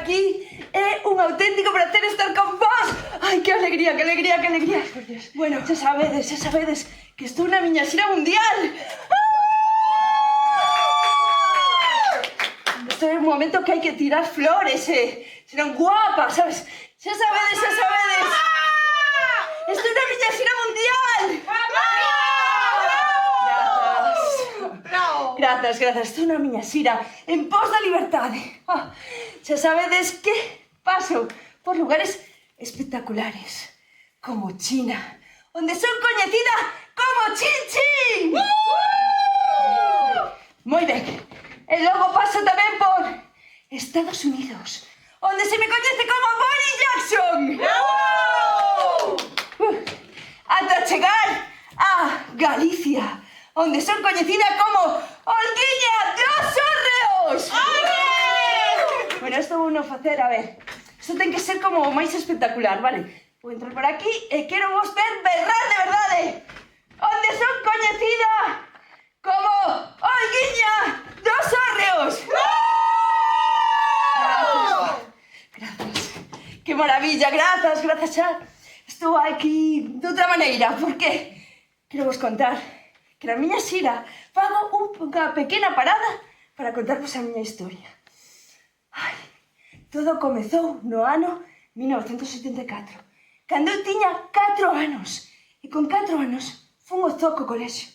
Aquí é un auténtico placer estar con vos. Ai, que alegría, que alegría, que alegría. Por Dios. Bueno, xa sabedes que estou na miña xira mundial. Isto é un momento que hai que tirar flores, serán guapas, sabes? Xa sabedes. Estou na miña xira mundial. Grazas, estou na miña xira en pos da liberdade. Xa sabedes que paso por lugares espectaculares, como China, onde son coñecida como Chin-Chin. Moi ben, e logo paso tamén por Estados Unidos, onde se me coñece como Boris Jackson. Ata chegar a Galicia, onde son coñecida como Olguiña dos Hórreos. Bueno, isto vou non facer, a ver. Isto ten que ser como máis espectacular, vale? Vou entrar por aquí e quero vos ver berrar de verdade. Onde son coñecida como Olguiña dos Hórreos. Grazas. Que maravilla, grazas xa. Estou aquí de outra maneira, porque quero vos contar que na miña xira fago unha pequena parada para contarvos a miña historia. Ai, todo comezou no ano 1974, cando eu tiña 4 anos, e con 4 anos fun ao zoo co colexio.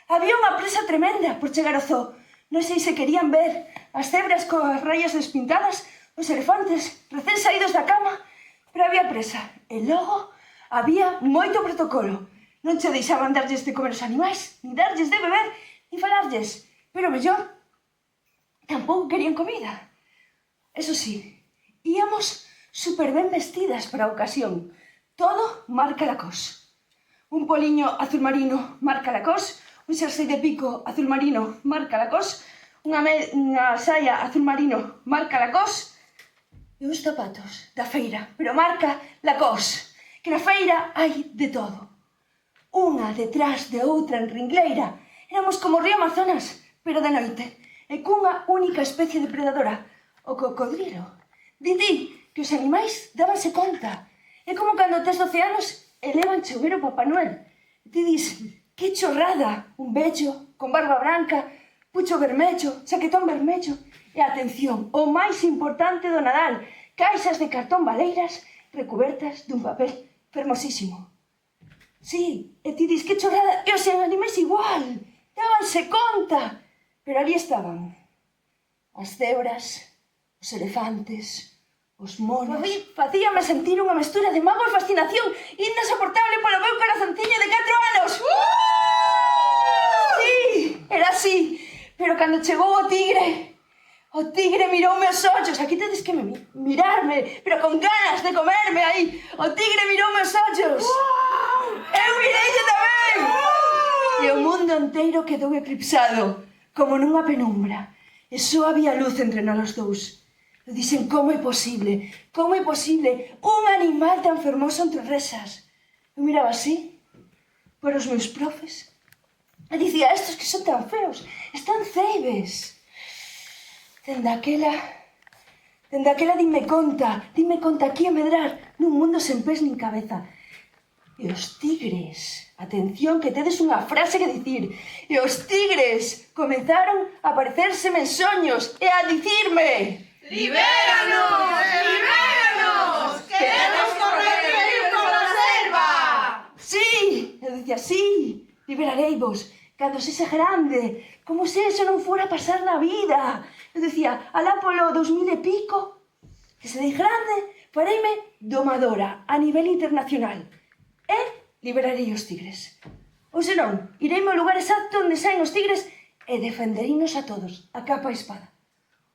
Había unha presa tremenda por chegar ao zoo. Non sei se querían ver as cebras coas rayas despintadas, os elefantes recén saídos da cama, pero había presa. E logo había moito protocolo. Non che deixaban darlles de comer os animais, ni darlles de beber, ni falarlles. Pero mellor, tampouco querían comida. Eso sí, íamos super ben vestidas para a ocasión. Todo marca Lacoste. Un poliño azul marino marca Lacoste, un xersei de pico azul marino marca Lacoste, unha saia azul marino marca Lacoste e uns zapatos da feira, pero marca Lacoste, que na feira hai de todo. Unha detrás de outra en ringleira. Éramos como o río Amazonas, pero de noite, e cunha única especie depredadora, o cocodrilo. Diti que os animais dábanse conta. É como cando tes 12 anos e levan che ver o Papá Noel. E ti dis, que chorrada, un vello con barba branca, pucho vermello, chaquetón vermello. E atención, o máis importante do Nadal, caixas de cartón baleiras recubertas dun papel fermosísimo. Sí, e ti dis, que chorrada, e os animais igual, dábanse conta. Pero ali estaban as cebras, os elefantes, os monos. Facíame sentir unha mestura de mago e fascinación insoportable polo meu corazonciño de 4 anos. Sí, era así. Pero cando chegou o tigre miroume os ollos. Aquí tedes que mirarme, pero con ganas de comerme aí. O tigre miroume os ollos. Eu mireille tamén. E o mundo inteiro quedou eclipsado, como nunha penumbra. E só había luz entre nós dous. E dixen, como é posible un animal tan fermoso entre resas? Eu miraba así, por os meus profes, e dicía, estos que son tan feos, están ceibes. Dende aquela dime conta aquí a medrar nun mundo sen pés nin cabeza. E os tigres, atención que tedes unha frase que dicir, e os tigres comenzaron a aparecérseme en soños e a dicirme: ¡Libéranos! ¡Libéranos! ¡Queremos correr libres pola selva! Sí, eu dicía, sí, liberareivos, cando sexa grande, como se eso non fora pasar na vida. Eu dicía, alá polo 2000 e pico, que se dei grande, fareime domadora a nivel internacional. E liberarei os tigres. Ou senón, ireime ao lugar exacto onde saen os tigres e defendereinos a todos, a capa e espada.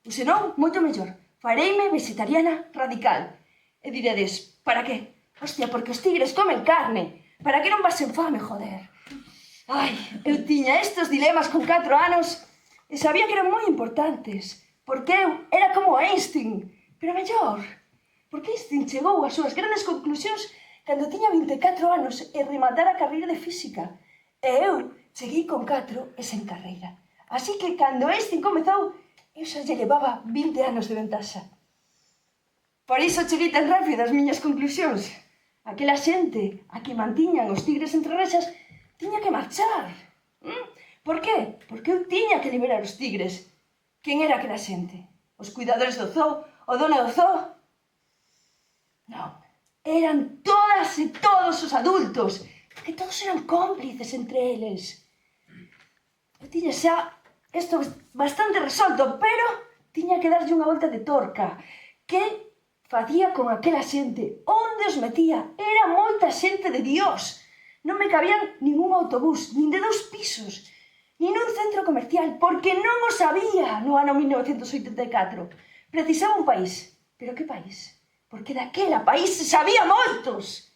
Ou senón, moito mellor, fareime vegetariana radical. E diredes, para que? Hostia, porque os tigres comen carne. Para que non pasen fame, joder. Ai, eu tiña estes dilemas con 4 anos e sabía que eran moi importantes. Porque eu era como Einstein, pero mellor. Porque Einstein chegou ás súas grandes conclusións cando tiña 24 anos e rematara a carreira de física. E eu cheguei con 4 e sen carreira. Así que cando Einstein comezou, eu xa lle levaba 20 anos de ventaxa. Por iso cheguei tan rápido ás miñas conclusións. Aquela xente a que mantiñan os tigres entre rexas tiña que marchar. Por qué? Porque eu tiña que liberar os tigres. Quen era aquela xente? Os cuidadores do zoo? O dono do zoo? Non. Eran todas e todos os adultos. Que todos eran cómplices entre eles. Eu tiña xa isto bastante resolto, pero tiña que darlle unha volta de torca. Que facía con aquela xente? Onde os metía? Era moita xente de Dios. Non me cabían ningún autobús, nin de 2 pisos, nin un centro comercial, porque non o sabía no ano 1984. Precisaba un país. Pero que país? Porque daquela país se sabía moitos.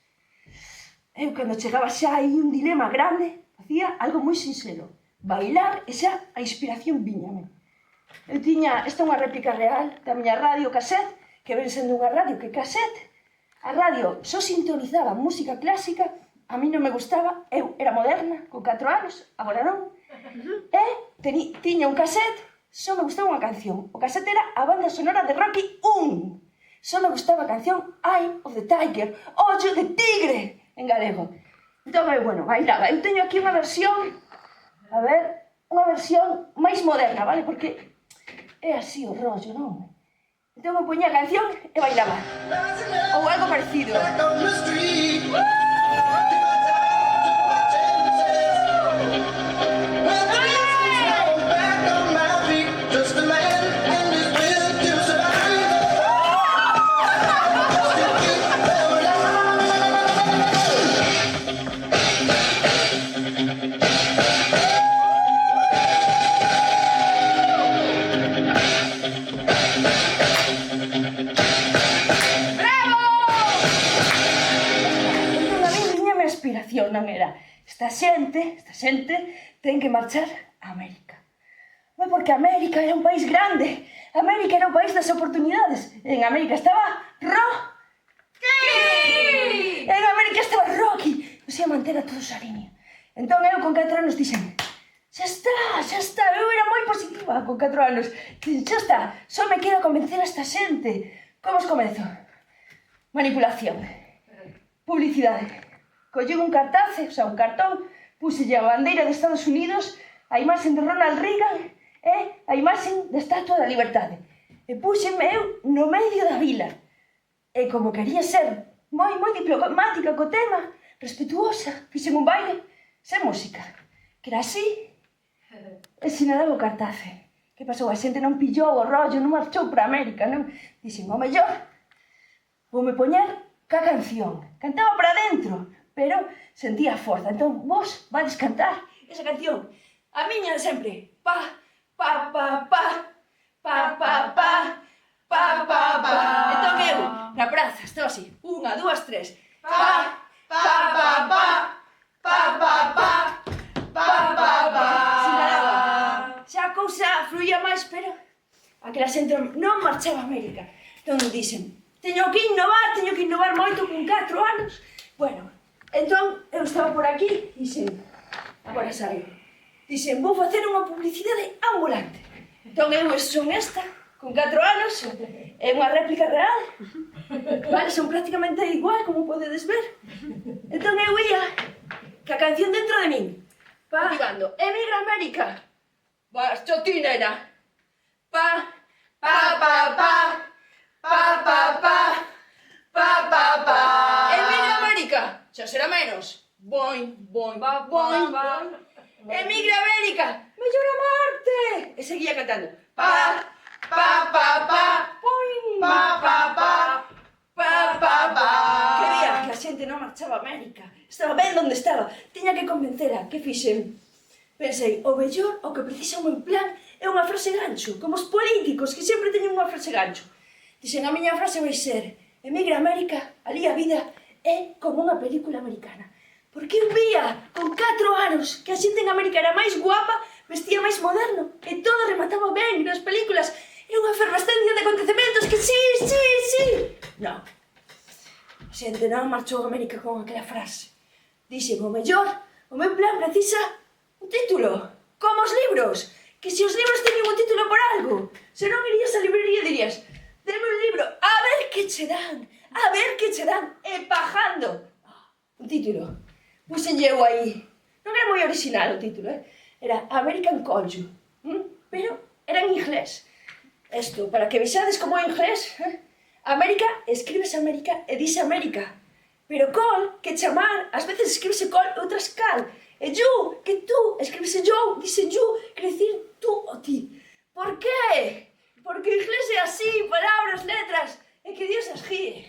Eu, cando chegaba xa aí un dilema grande, facía algo moi sinxelo. Bailar e xa a inspiración viñame. Eu tiña, esta é unha réplica real da miña radio cassette, que ven sendo unha radio que cassette. A radio só sintonizaba música clásica, a mí non me gustaba, eu era moderna, con 4 anos, agora non. E tiña un cassette, só me gustaba unha canción. O cassette era a banda sonora de Rocky 1. Só me gustaba a canción Eye of the Tiger, Ollo de Tigre, en galego. Entón, bueno, bailaba. Eu teño aquí unha versión, a ver, unha versión máis moderna, vale? Porque é así o rollo, non? Entón eu poñía a canción e bailaba. Ou algo parecido. Non era, esta xente ten que marchar a América. Non porque América era un país grande, América era un país das oportunidades. En América estaba Rocky! En América estaba Rocky! O sea, manter a todos a línea. Entón eu con 4 anos dixen, xa está, eu era moi positiva con 4 anos. Xa está, só me queda convencer a esta xente. Como os comezo? Manipulación. Publicidade. Collín un cartaz, o sea, un cartón, puselle a bandeira de Estados Unidos, a imaxen de Ronald Reagan e a imaxen da Estatua da Liberdade. E puxenme eu no medio da vila. E como quería ser moi diplomática co tema, respetuosa, fixen un baile sen música. Que era así, e sinalaba o cartaz. Que pasou? A xente non pillou o rollo, non marchou para América, non? Dixen, o mellor, voume poñer ca canción. Cantaba para dentro, pero sentía forza. Entón, vos vades cantar esa canción. A miña sempre. Pa, pa, pa, pa, pa, pa, pa, pa, pa, pa. Entón eu, na praza, estaba así. 1, 2, 3. Pa, pa, pa, pa, pa, pa, pa, pa, pa, pa. Sinalaba. Xa a cousa fluía máis, pero aquela xente non marchaba a América. Entón dixen, teño que innovar moito con 4 anos. Bueno, entón, eu estaba por aquí, dixen, agora saio. Dixen, vou facer unha publicidade ambulante. Entón, eu son esta, con 4 anos, é unha réplica real. Vale, son prácticamente igual, como podedes ver. Entón, eu ia, ca canción dentro de min, motivando, emigra a América. Vas, cho ti, nena. Pa, pa, pa, pa, pa, pa, pa, pa, pa, pa. Emigra a América. Xa será menos. Boing, boing, boing, boing. Emigra a América. Mellor a Marte. E seguía cantando. Pa, pa, pa, pa. Boing. Pa, pa, pa. Pa, pa, pa. Quería que a xente non marchaba a América. Estaba ben onde estaba. Tiña que convencela. Que fixen? Pensei, o mellor, o que precisa un plan é unha frase gancho. Como os políticos, que sempre teñen unha frase gancho. Dixen, a miña frase vai ser emigra a América, ali a vida é como unha película americana. Porque un vía, con 4 anos, que a xente en América era máis guapa, vestía máis moderno, e todo remataba ben nas películas. Era unha efervescencia de acontecementos que sí. Non. A xente non marchou a América con aquela frase. Dixen, o mellor, o meu plan precisa un título, como os libros, que se os libros teñen un título por algo, se non irías á librería e dirías, deme un libro, a ver que che dan, e pajando. Un título. Puxenlle eu aí. Non era moi original o título, Era American Culture, pero era en inglés. Esto, para que vexades como é inglés, América, escríbese América e dice América. Pero col, que chamar, ás veces escríbese col, outras cal. E you, que tú, escríbese you, dice you, quer dicir tú o ti. Por qué? Porque o inglés é así, palabras, letras, e que Dios as guíe.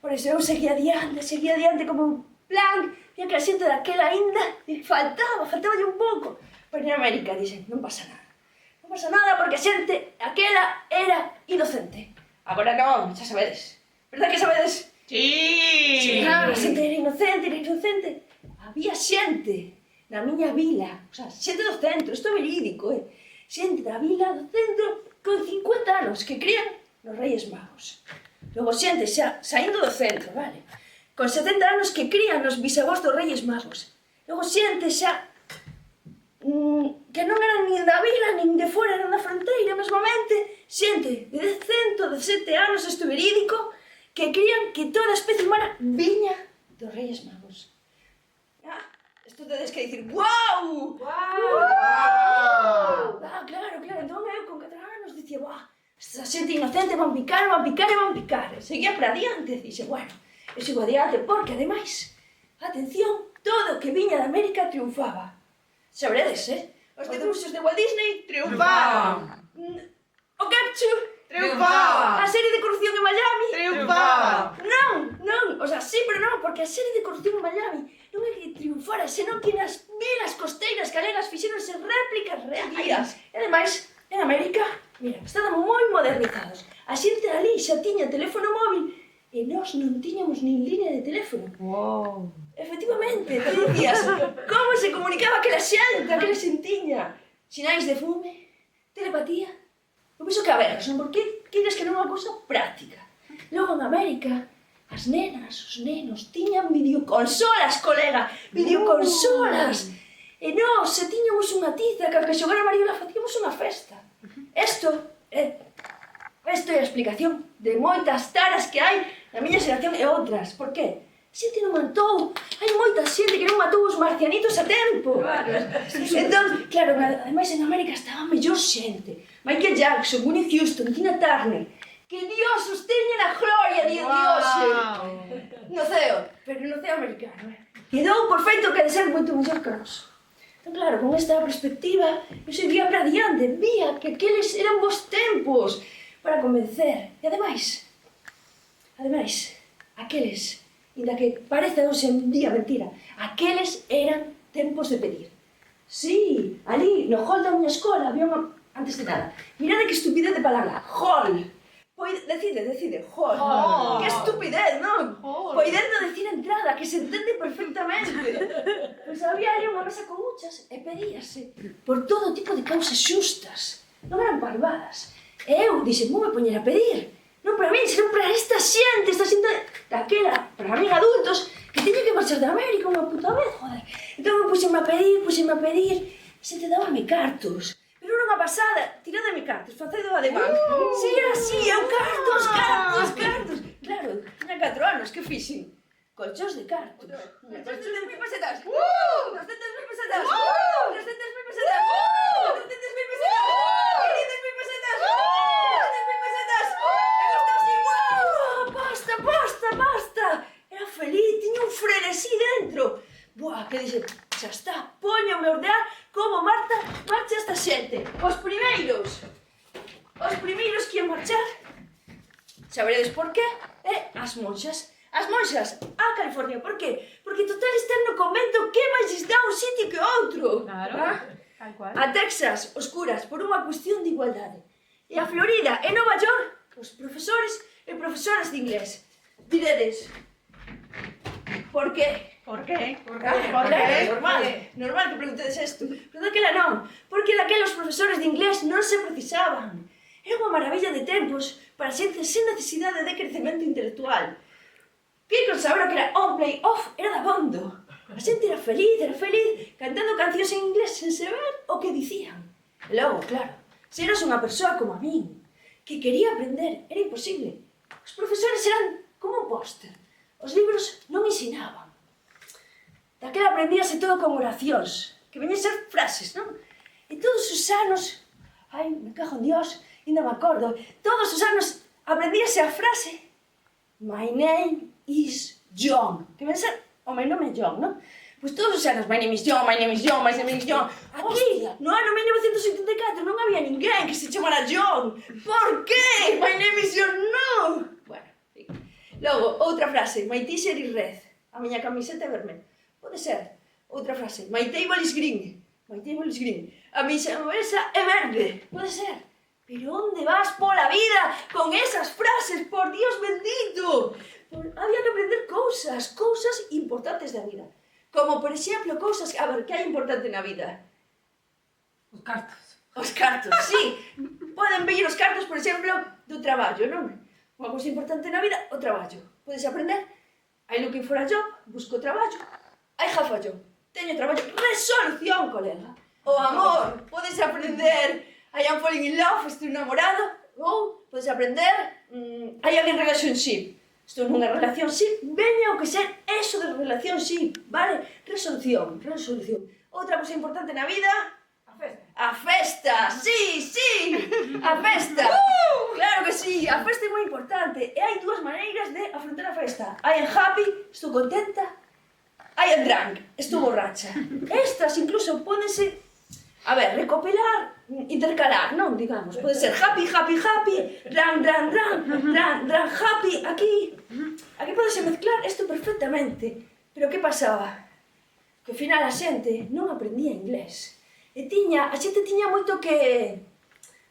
Por iso eu seguía adiante como un plan, vía que a xente daquela ainda faltaballe un pouco. Pero en América dixen, non pasa nada porque a xente aquela era inocente. Agora non, xa sabedes. Verdad que sabedes? Sí! A xente era inocente. Había xente na miña vila, o sea, xente do centro, isto é verídico, xente da vila do centro con 50 anos que crían nos Reyes Magos. Logo xente xa saindo do centro, vale? Con 70 anos que crían nos bisavós dos Reyes Magos. Logo xente xa que non eran nin da vila, nin de fora, eran da fronteira, mesmamente. Xente de 117 anos, isto é verídico, que crían que toda a especie humana viña dos Reyes Magos. Isto tedes que dicir, guau! Claro, entón eu con 4 anos dicía, esta xente inocente van picar. Seguía para adiante, dixe, bueno, eu sigo adiante, porque ademais, atención, todo o que viña de América triunfaba. Xa veredes, Os petruxos de Walt Disney Triunfaban! O Capture Triunfaba! A serie de corrupción en Miami Triunfaba! Non, o sea, sí, pero non, porque a serie de corrupción en Miami non é que triunfara, senón que nas vilas costeiras galegas fixéronse réplicas reais. E ademais, en América, mira, estaban moi modernizados. A xente ali xa tiña teléfono móvil e nós non tiñamos nin línea de teléfono. Wow! Efectivamente, te dicías, como se comunicaba aquela xentiña? Sinais de fume, telepatía. Eu penso que a ver, son porque queres que non é unha cousa práctica. Logo en América, as nenas, os nenos, tiñan videoconsolas, colega, videoconsolas. E nós, se tiñamos unha tiza que a xogar a Mariola, facíamos unha festa. Isto é a explicación de moitas taras que hai na miña xeración e outras. Por qué? Xente non matou, hai moita xente que non matou os marcianitos a tempo. Entón, claro, ademais en América estaba mellor xente. Michael Jackson, Whitney Houston, Tina Turner. Que Dios os teña na gloria, Dios. No ceo, pero no ceo americano. Quedou por feito que de ser moito mellor que nós. Entón, claro, con esta perspectiva, eu seguía para adiante, vía que aqueles eran bons tempos para convencer. E ademais, aqueles, inda que parece hoxe en día mentira, aqueles eran tempos de pedir. Sí, ali, no hall da miña escola, había unha... Antes de nada, mirade que estupidez de palabra, hall. Decide, hall. Que estupidez, non? Poidendo decir entrada, que se entende perfectamente. Pois había ali unha mesa con muchas e pedíase por todo tipo de causas xustas. Non eran parvadas. E eu dixen, vou me poñer a pedir. Non para min, senón para esta xente daquela, para min adultos, que teña que marchar de América unha puta vez, joder. Entón me puxenme a pedir, e xente dábame cartos. Pero non a pasada, tirademe cartos, facedo ademán. Si, era así, eu cartos. Claro, tiña 4 anos, que fixen? Colchóns de cartos. 200.000 pesetas. 200.000 pesetas. 200.000 pesetas. 200.000 pesetas. 500.000 pesetas. 200.000 pesetas. E gostaba así, basta. Era feliz, tiña un frenesí dentro. Buah, que dixe, xa está, póñome a ordear como marcha esta xente. Os primeiros que ian marchar, xa veredes por qué, as monxas a California. Por qué? Porque total están no convento, que máis lles dá un sitio que outro. Claro, tal cual. A Texas, oscuras, por unha cuestión de igualdade. E a Florida e Nova York, os profesores e profesores de inglés. Diredes, por qué? Por qué? Por qué? Normal que preguntedes isto. Pero daquela non, porque daquela os profesores de inglés non se precisaban. Era unha maravilla de tempos para xente sen necesidade de crecemento intelectual. Que consabra que era on, play, off, era dabondo. A xente era feliz, cantando cancións en inglés sen saber o que dicían. E logo, claro, se eras unha persoa como a min, que quería aprender, era imposible. Os profesores eran como un póster. Os libros non ensinaban. Daquela aprendíase todo con oracións, que veñen ser frases, non? E todos os anos, ai, me cago en Dios, ainda me acordo, todos os anos aprendíase a frase My name is John, que ven ser o meu nome é John, non? Pois todos os anos, my name is John, my name is John, my name is John. Aquí, no ano 1974, non había ninguén que se chamara John. Por qué? My name is John, non! Bueno, logo, outra frase, my t-shirt is red, a miña camiseta é vermelha. Pode ser. Outra frase, my table is green, my table is green. A miña mesa é verde, pode ser. Pero onde vas pola vida con esas frases, por Dios bendito? Había que aprender cousas importantes da vida. Como, por exemplo, cousas... A ver, que hai importante na vida? Os cartos. Os cartos, sí. Poden vir os cartos, por exemplo, do traballo, non? Unha cousa importante na vida, o traballo. Podes aprender, I looking for a job, busco traballo. I have a job, teño traballo. Resolución, colega. O amor, podes aprender, I am falling in love, estou enamorado. Ou podes aprender, I am in relationship. Estou nunha relacionship, veña o que ser eso de relacionship, vale? Resolución. Outra cousa importante na vida... A festa, sí, a festa. Claro que sí, a festa é moi importante. E hai dúas maneiras de afrontar a festa. I am happy, estou contenta. I am drunk, estou borracha. Estas incluso pódense, a ver, recopilar, intercalar, non? Digamos, pode ser happy, drunk, happy, aquí podese mezclar isto perfectamente. Pero que pasaba? Que ao final a xente non aprendía inglés. E a xente tiña moito que...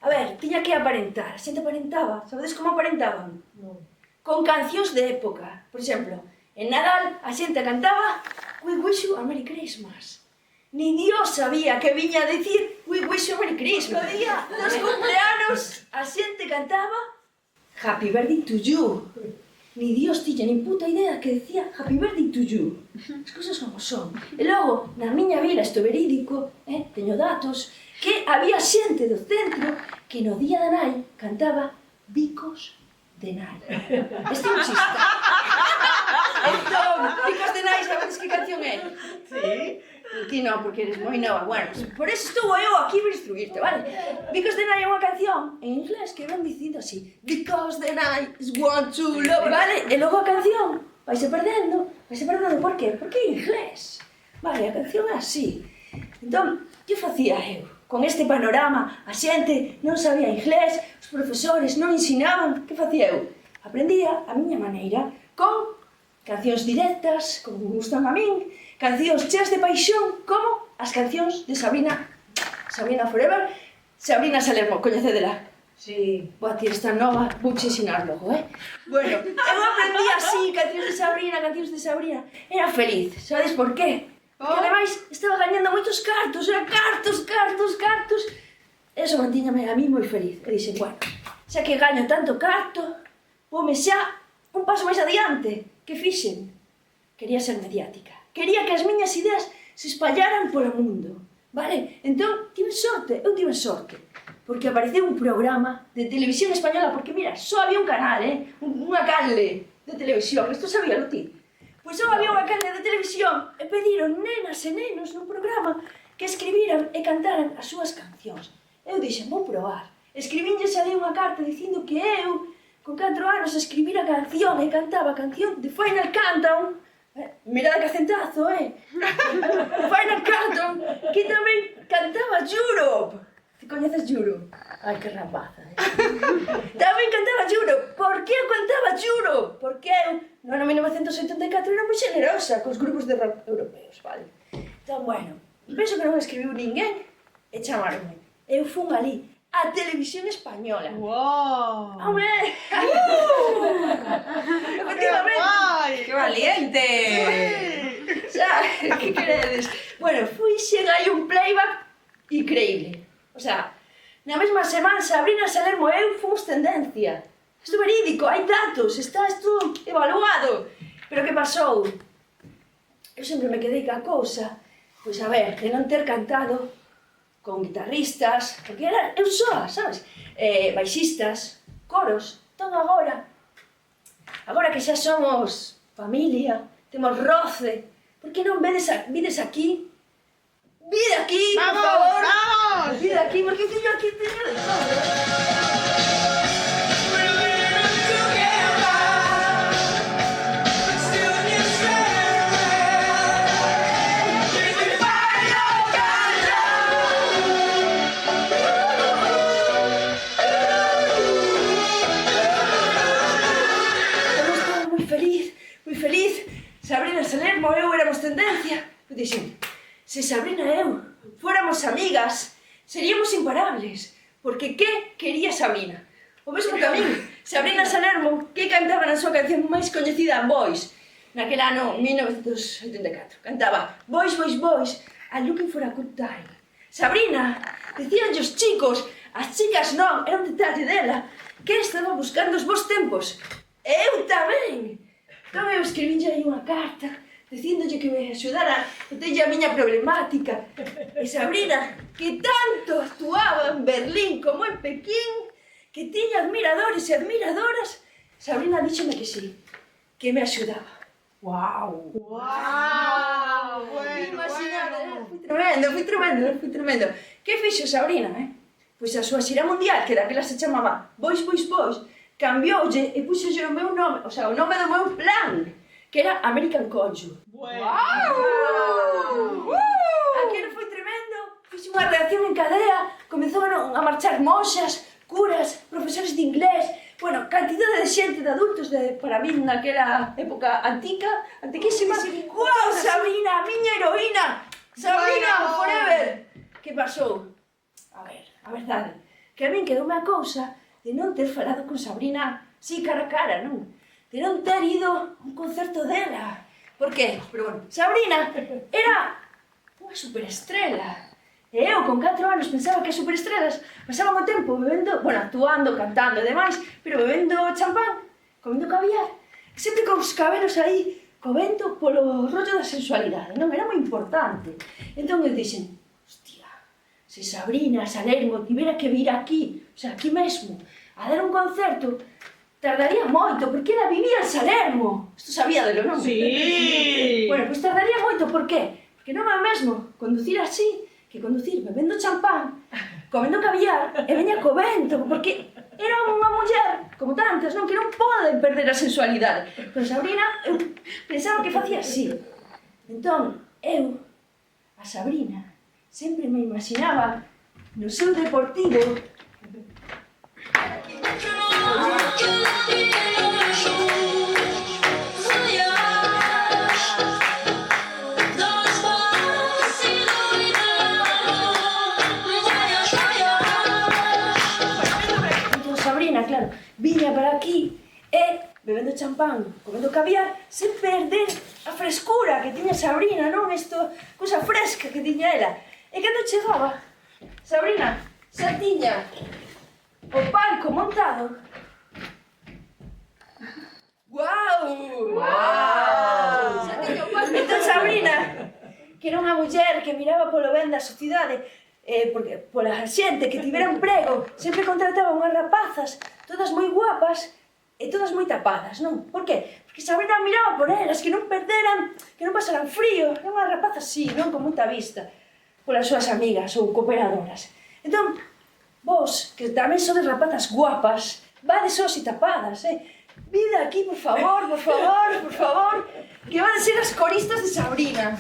A ver, tiña que aparentar. A xente aparentaba. Sabedes como aparentaban? Non. Con cancións de época. Por exemplo, en Nadal a xente cantaba We wish you a Merry Christmas. Ni Dios sabía que viña a dicir We wish you a Merry Christmas. O día dos cumpleanos a xente cantaba Happy birthday to you. Ni Dios tiña ni puta idea que decía Happy birthday to you. As cousas como son. E logo, na miña vila, isto verídico, teño datos, que había xente do centro que no día da nai cantaba Bicos de nai. Este é un chiste. Entón, Bicos de nai, sabedes que canción é? Sí. Ti non, porque eres moi nova. Bueno, por eso estou eu aquí para instruirte, vale? Because the night é unha canción en inglés que van dicindo así Because the night is one to love, vale? E logo a canción vaise perdendo, por qué? Porque é inglés. Vale, a canción é así. Entón, que facía eu? Con este panorama, a xente non sabía inglés, os profesores non ensinaban, que facía eu? Aprendía a miña maneira, con cancións directas, como me gustan a min, cancións cheas de paixón, como as cancións de Sabrina Forever, Sabrina Salermo, coñecedela? Sí. Boa, ti esta nova, vou che ensinar logo, Bueno, eu aprendí así, cancións de Sabrina, era feliz, sabedes por qué? Porque ademais estaba gañando moitos cartos, era cartos, eso mantíñame a mí moi feliz, e dixen, bueno, xa que gaño tanto carto, voume xa un paso máis adiante, que fixen? Quería ser mediática. Quería que as miñas ideas se espallaran polo mundo, vale? Entón, eu tive sorte, porque apareceu un programa de televisión española, porque mira, só había un canal, unha canle de televisión, isto sabíalo ti? Pois só había unha canle de televisión e pediron nenas e nenos nun programa que escribiran e cantaran as súas cancións. Eu dixen, vou probar. Escribínlles ali unha carta dicindo que eu, con 4 anos, escribira canción e cantaba a canción de Final Countdown. Mirada que acentazo, Final Countdown, que tamén cantaba Europe. Te coñeces Europe? Ai, que rapaza. Tamén cantaba Europe. Por que eu cantaba Europe? Porque eu, no ano 1974, era moi generosa cos grupos de rock europeos, vale? Entón, bueno, penso que non escribiu ninguén e chamaronme. Eu fun ali a televisión española. ¡Wow! ¡Hombre! ¡Qué Efectivamente. guai! ¡Qué valiente! Xa, que queredes? Bueno, fixen aí un playback increíble. O sea, na mesma semana Sabrina Salermo e eu fomos tendencia. Isto é verídico, hai datos, está isto evaluado. Pero que pasou? Eu sempre me quedei ca cousa, pois a ver, de non ter cantado con guitarristas, porque era eu soa, sabes? Baixistas, coros, todo agora. Agora que xa somos familia, temos roce, por que non vides aquí? Vide aquí, por Vamos, favor! vamos! Vide aquí, porque teño aquí, teño de todo. Eu estaba moi feliz. Sabrina Salermo e eu éramos tendencia. Eu dixen, se Sabrina e eu fóramos amigas, seríamos imparables. Porque que quería Sabrina? O mesmo que a min, Sabrina Salermo, que cantaba na súa canción máis coñecida, Boys, naquel ano 1984. Cantaba Boys, Boys, Boys, I'm looking for a good time. Sabrina, decían os chicos, as chicas non, era un detalle dela, que estaba buscando os vos tempos. Eu tamén! Entón eu escribinlle aí unha carta, dicíndolle que me axudara, que teña a miña problemática. E Sabrina, que tanto actuaba en Berlín como en Pekín, que tiña admiradores e admiradoras, Sabrina díxome que sí, que me axudaba. Wow. ¡Wow! Bueno, Imaginade, bueno. foi tremendo. Que fixo Sabrina, Pois a súa xira mundial, que daquela se chamaba Boys, Boys, Boys, cambioulle e puxolle o meu nome, o sea, o nome do meu plan, que era American Conjure. Bueno. Aquilo foi tremendo, fixe unha reacción en cadea, comenzaron a marchar moxas, curas, profesores de inglés, bueno, cantidade de xente, de adultos, para min naquela época antiquísima. Guau, Sabrina, a miña heroína! Sabrina, Bueno. forever! Que pasou? A verdade, que a min quedoume a cousa de non ter falado con Sabrina, si cara a cara, non? De non ter ido a un concerto dela. Por qué? Pero bueno, Sabrina era unha superestrela. E eu, con 4 anos, pensaba que as superestrelas pasaban o tempo bebendo, bueno, actuando, cantando e demais, pero bebendo champán, comendo caviar, sempre con os cabelos aí, co vento polo rollo da sensualidade, non? Era moi importante. Entón eu dixen, hostia, se Sabrina Salermo tivera que vir aquí, o sea, aquí mesmo, a dar un concerto, tardaría moito, porque ela vivía en Salermo. Isto sabía delo, non? Sí. Bueno, pois tardaría moito, por qué? Porque non é o mesmo conducir así que conducir bebendo champán, comendo caviar e veña co vento, porque era unha muller, como tantas, non? Que non poden perder a sensualidade. Pero Sabrina, eu pensaba que facía así. Entón, eu, a Sabrina, sempre me imaginaba no seu deportivo. Entón, Sabrina, claro, viña para aquí e bebendo champán, comendo caviar, sen perder a frescura que tiña Sabrina, non? Isto, cousa fresca que tiña ela. E cando chegaba, Sabrina xa tiña o palco montado. Guau! Guau! Xa tiña o palco. Entón, Sabrina, que era unha muller que miraba polo ben da sociedade, porque pola xente que tivera emprego, sempre contrataba unhas rapazas, todas moi guapas, e todas moi tapadas, non? Por qué? Porque Sabrina miraba por elas, que non perderan, que non pasaran frío, eran unhas rapazas así, non? Con moita vista, polas súas amigas ou cooperadoras. Entón, vos, que tamén sodes rapazas guapas, vades sós e tapadas, Vide aquí, por favor, que van a ser as coristas de Sabrina.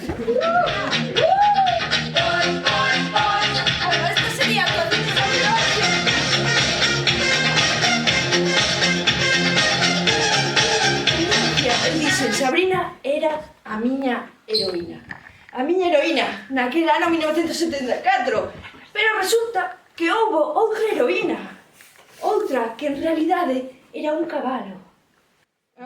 Bueno, esta sería a actuación de Sabrina. El dixen, Sabrina era a miña heroína. A miña heroína, naquele ano 1974. Pero resulta que houbo outra heroína. Outra que en realidade era un cabalo. Un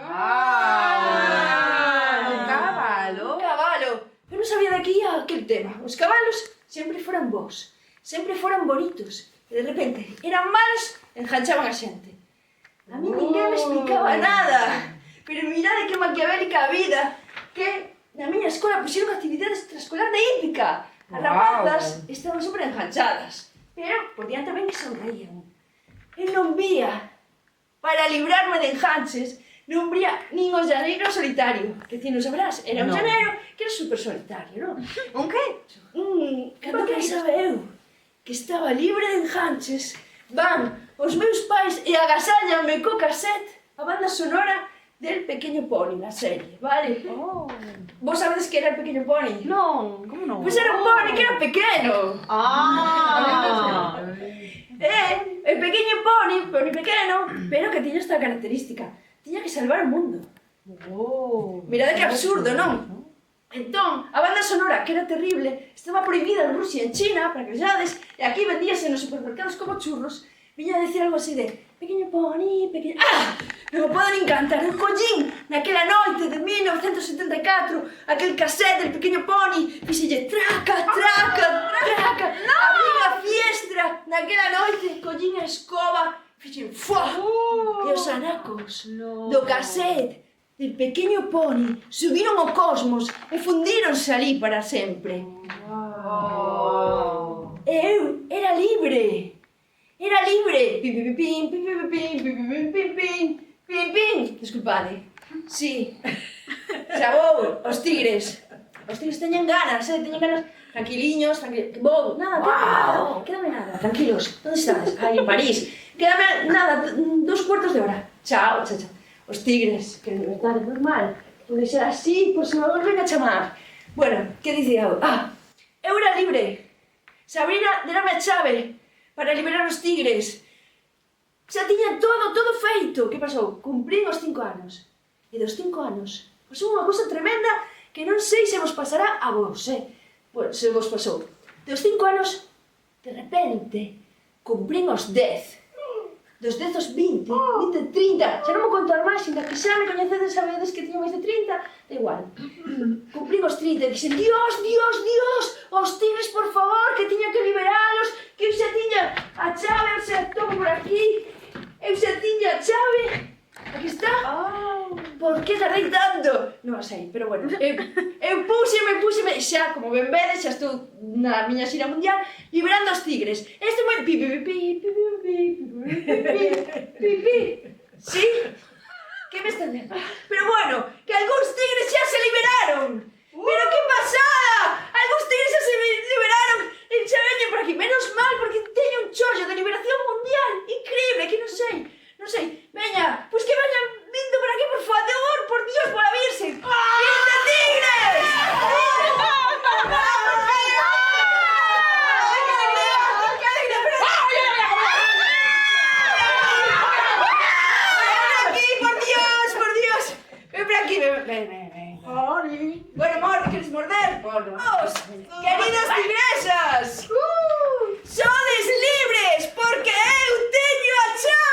cabalo. Un cabalo. Eu non sabía de que ia aquel tema. Os cabalos sempre foran bons, sempre foran bonitos. E de repente eran malos e enganchaban a xente. A mí ninguén me explicaba nada. Pero mirade que maquiavélica a vida, que na miña escola puxeron actividades extraescolar de hípica. As rapazas estaban super enganchadas, pero podían tamén que sonreían. Eu non vía, para librarme de enganches, non vía nin o llaneiro solitario, que ti non sabrás, era un llaneiro que era super solitario, non? Un que? Cando pensaba eu que estaba libre de enganches, van os meus pais e agasallanme co cassette a banda sonora del Pequeño Pony, na serie, vale? Vos sabedes que era el Pequeño Pony? Non, como non? Pois era un pony que era pequeno. El Pequeño Pony, pony pequeno, pero que tiña esta característica. Tiña que salvar o mundo. Mirade que absurdo, non? Entón, a banda sonora, que era terrible, estaba prohibida en Rusia e en China, para que vexades, e aquí vendíase nos supermercados como churros, viña a decir algo así de Pequeño Pony, pequeño... Ah! Non me poden encantar, eu collín naquela noite de 1974 aquel cassette del Pequeño Pony, fixelle traca, traca, traca, abrín a fiestra naquela noite, collín a escoba, fixen fuá, e os anacos do cassette del Pequeño Pony subiron ao cosmos e fundíronse ali para sempre. E eu era libre. Era libre! Pim, pim, pim, pim, pim, pim, pim, pim, pim, pim, pim, pim. Desculpade. Sí. Xa vou, os tigres. Os tigres teñen ganas, teñen ganas. Tranquiliños, vou. Nada, quédame nada. Tranquilos. Onde estás? Aí, en París. Quédame nada, 2 cuartos de hora. Chao, chao, chao. Os tigres, que de verdade, normal. Pode ser así, por se me volven a chamar. Bueno, que dicía eu? Eu era libre. Sabrina, derame a chave para liberar os tigres. Xa tiña todo feito. Que pasou? Cumprín os 5 anos. E dos 5 anos pasou unha cousa tremenda que non sei se vos pasará a vos, Bueno, se vos pasou. Dos 5 anos, de repente, cumprín os 10. Dos 10 aos 20, 20, 30. Xa non me contar máis, ainda que xa me coñecedes, sabedes que tiña máis de 30. Da igual. Cumprín os 30 e dixen, Dios, Dios, Dios, os tigres, por favor, que tiña que liberalos, que eu xa tiña a chave, eu xa tomo por aquí, eu xa tiña a chave. Aquí está. Por que tardei tanto? Non sei, pero bueno, eu púxeme, xa, como ben vedes, xa estou na miña xira mundial, liberando os tigres. Este moi pi, pi, pi, pi, pi, pi, pi, pi, pi. Sí? Que me están dando? Pero bueno, que algúns tigres xa se liberaron. Pero que pasada! Algúns tigres xa se liberaron e xa veñen por aquí. Menos mal, porque teño un chollo de liberación mundial. Increíble, que non sei. Veña, pois que veñan vindo por aquí, por favor, por Dios, por la Virgen. ¡Viva tigres! Ven. Bueno, Mori, ¿quieres morder? ¡Vamos! ¡Queridas tigresas! ¡Sodes libres! Porque eu teño a chave!